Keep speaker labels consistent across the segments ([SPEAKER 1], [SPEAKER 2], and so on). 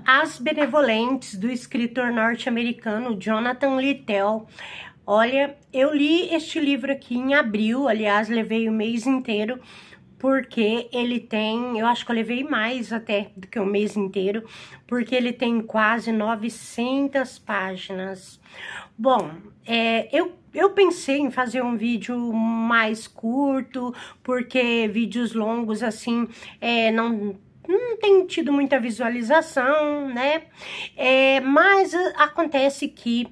[SPEAKER 1] As Benevolentes, do escritor norte-americano Jonathan Littell. Olha, eu li este livro aqui em abril, aliás, levei o mês inteiro, porque ele tem, eu acho que eu levei mais até do que o mês inteiro, porque ele tem quase 900 páginas. Bom, eu pensei em fazer um vídeo mais curto, porque vídeos longos assim, não tem tido muita visualização, né? Mas acontece que...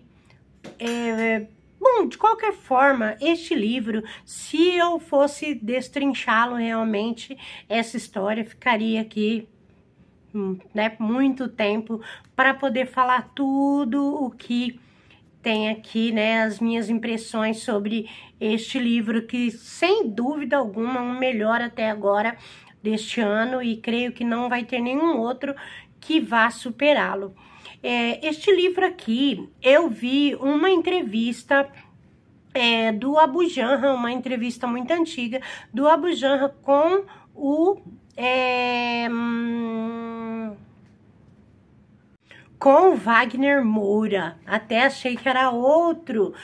[SPEAKER 1] Bom, de qualquer forma, este livro, se eu fosse destrinchá-lo realmente, essa história ficaria aqui, né, muito tempo para poder falar tudo o que tem aqui, né, as minhas impressões sobre este livro, que sem dúvida alguma, o melhor até agora deste ano, e creio que não vai ter nenhum outro que vá superá-lo. Este livro aqui, eu vi uma entrevista do Abu Janra, uma entrevista muito antiga, do Abu Janra com o Wagner Moura. Até achei que era outro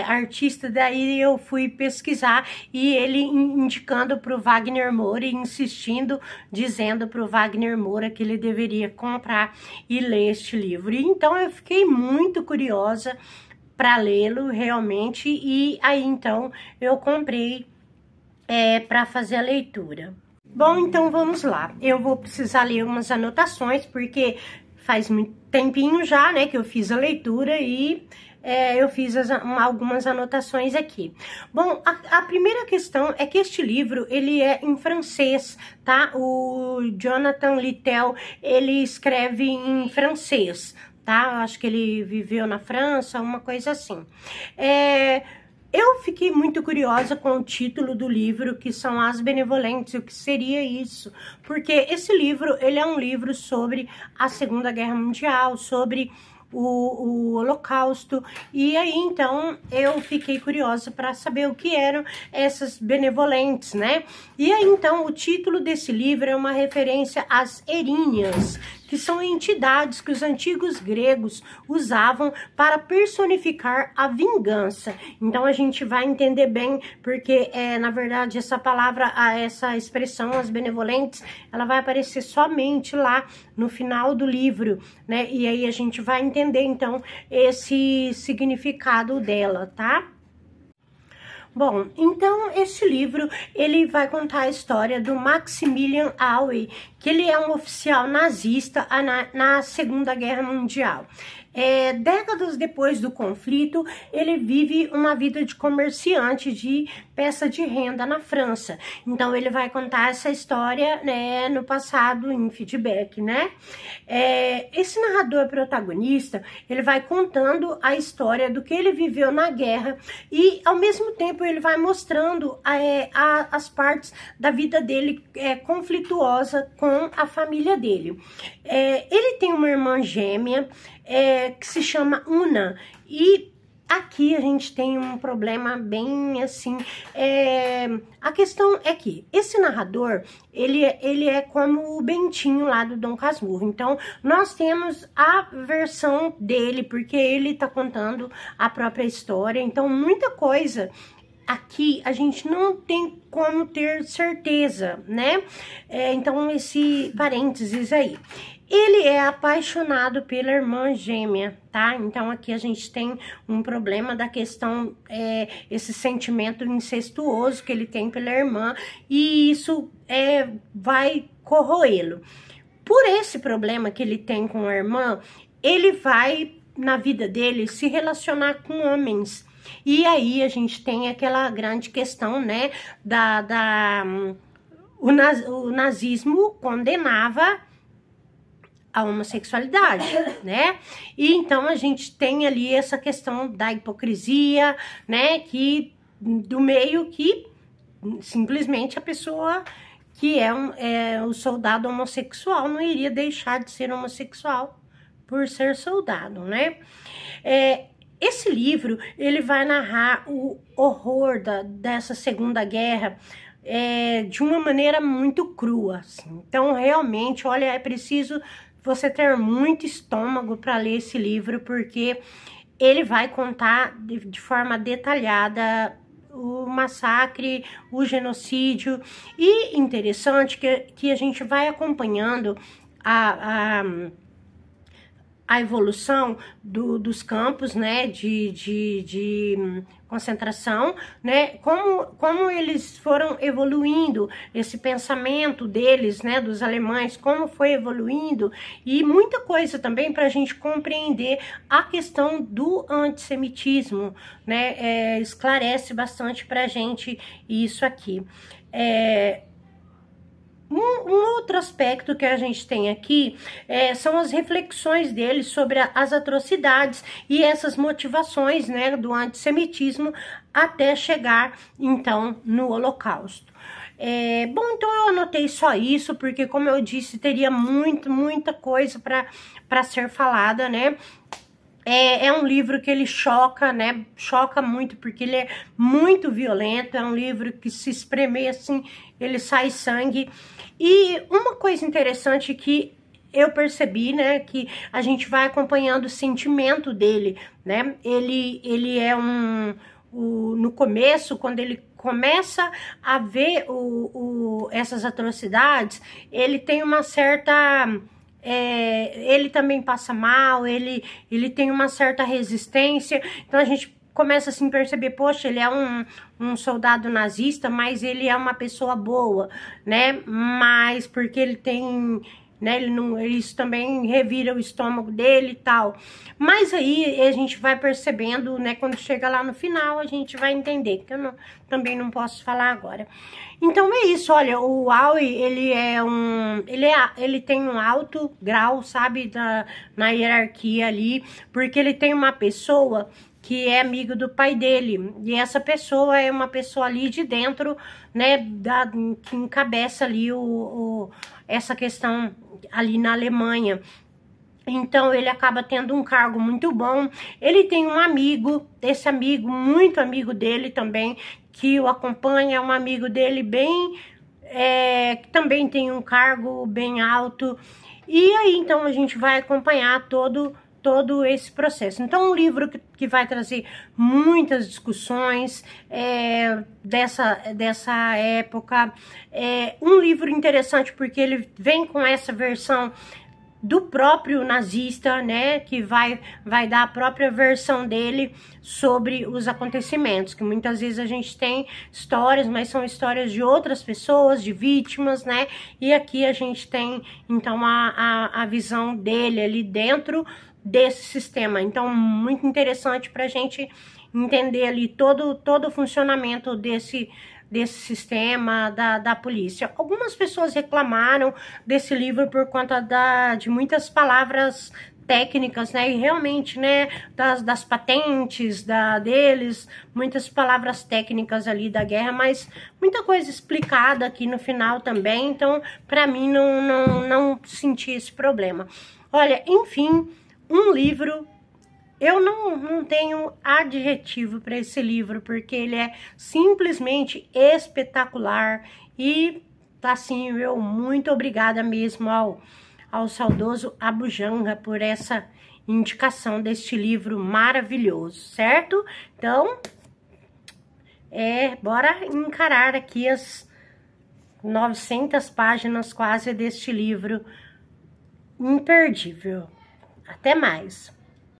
[SPEAKER 1] artista, daí eu fui pesquisar e ele indicando para o Wagner Moura e insistindo, dizendo para o Wagner Moura que ele deveria comprar e ler este livro. E então eu fiquei muito curiosa para lê-lo realmente, e aí então eu comprei para fazer a leitura. Bom, então vamos lá. Eu vou precisar ler umas anotações, porque faz muito tempinho já, né, que eu fiz a leitura e eu fiz algumas anotações aqui. Bom, a primeira questão é que este livro, ele é em francês, tá? O Jonathan Littell, ele escreve em francês, tá? Eu acho que ele viveu na França, uma coisa assim. Eu fiquei muito curiosa com o título do livro, que são As Benevolentes, o que seria isso? Porque esse livro, ele é um livro sobre a Segunda Guerra Mundial, sobre o Holocausto, e aí então eu fiquei curiosa para saber o que eram essas benevolentes, né? E aí então o título desse livro é uma referência às Erinhas, que são entidades que os antigos gregos usavam para personificar a vingança. Então a gente vai entender bem, porque na verdade essa palavra, essa expressão, as benevolentes, ela vai aparecer somente lá no final do livro, né? E aí a gente vai entender então esse significado dela, tá? Bom, então esse livro, ele vai contar a história do Maximilian Aue, que ele é um oficial nazista na Segunda Guerra Mundial. Décadas depois do conflito, ele vive uma vida de comerciante de peça de renda na França. Então ele vai contar essa história, né, no passado, em feedback, né? Esse narrador protagonista, ele vai contando a história do que ele viveu na guerra e ao mesmo tempo ele vai mostrando as partes da vida dele conflituosa com a família dele. Ele tem uma irmã gêmea que se chama Una, e aqui a gente tem um problema bem assim, a questão é que esse narrador, ele é como o Bentinho lá do Dom Casmurro. Então nós temos a versão dele, porque ele tá contando a própria história, então muita coisa aqui a gente não tem como ter certeza, né? Então esse parênteses aí. Ele é apaixonado pela irmã gêmea, tá? Então aqui a gente tem um problema da questão, esse sentimento incestuoso que ele tem pela irmã, e isso vai corroê-lo. Por esse problema que ele tem com a irmã, ele vai, na vida dele, se relacionar com homens. E aí a gente tem aquela grande questão, né, o nazismo condenava a homossexualidade, né? E então a gente tem ali essa questão da hipocrisia, né, que do meio que simplesmente a pessoa que o soldado homossexual não iria deixar de ser homossexual por ser soldado, né? Esse livro, ele vai narrar o horror dessa Segunda Guerra de uma maneira muito crua, assim. Então, realmente, olha, é preciso você ter muito estômago para ler esse livro, porque ele vai contar de forma detalhada o massacre, o genocídio, e interessante que a gente vai acompanhando a evolução dos campos, né, de concentração, né, como eles foram evoluindo, esse pensamento deles, né, dos alemães, como foi evoluindo, e muita coisa também para a gente compreender a questão do antissemitismo, né, esclarece bastante para a gente isso aqui. Um outro aspecto que a gente tem aqui são as reflexões dele sobre as atrocidades e essas motivações, né, do antissemitismo até chegar, então, no Holocausto. Bom, então eu anotei só isso, porque, como eu disse, teria muita coisa para ser falada, né? É um livro que ele choca, né? Choca muito, porque ele é muito violento. É um livro que se espremer assim, ele sai sangue. E uma coisa interessante que eu percebi, né? Que a gente vai acompanhando o sentimento dele, né? Ele é no começo, quando ele começa a ver essas atrocidades, ele tem uma certa... ele também passa mal, ele tem uma certa resistência, então a gente começa assim a perceber, poxa, ele é um soldado nazista, mas ele é uma pessoa boa, né, mas porque ele tem, né, isso também revira o estômago dele e tal, mas aí a gente vai percebendo, né, quando chega lá no final, a gente vai entender, que eu também não posso falar agora. Então é isso, olha, o Aoi, ele tem um alto grau, sabe, na hierarquia ali, porque ele tem uma pessoa que é amigo do pai dele, e essa pessoa é uma pessoa ali de dentro, né, que encabeça ali essa questão ali na Alemanha. Então, ele acaba tendo um cargo muito bom. Ele tem um amigo, esse amigo, muito amigo dele também, que o acompanha, é um amigo dele bem... que também tem um cargo bem alto. E aí, então, a gente vai acompanhar todo esse processo. Então, um livro que vai trazer muitas discussões dessa época. Um livro interessante porque ele vem com essa versão do próprio nazista, né, que vai dar a própria versão dele sobre os acontecimentos, que muitas vezes a gente tem histórias, mas são histórias de outras pessoas, de vítimas, né, e aqui a gente tem, então, a visão dele ali dentro desse sistema. Então, muito interessante para a gente entender ali todo o funcionamento desse sistema da polícia. Algumas pessoas reclamaram desse livro por conta de muitas palavras técnicas, né, e realmente, né, das patentes deles, muitas palavras técnicas ali da guerra, mas muita coisa explicada aqui no final também, então, para mim, não senti esse problema. Olha, enfim, um livro... Eu não tenho adjetivo para esse livro, porque ele é simplesmente espetacular. E, assim, eu muito obrigada mesmo ao saudoso Abujamra por essa indicação deste livro maravilhoso, certo? Então, bora encarar aqui as 900 páginas quase deste livro imperdível. Até mais!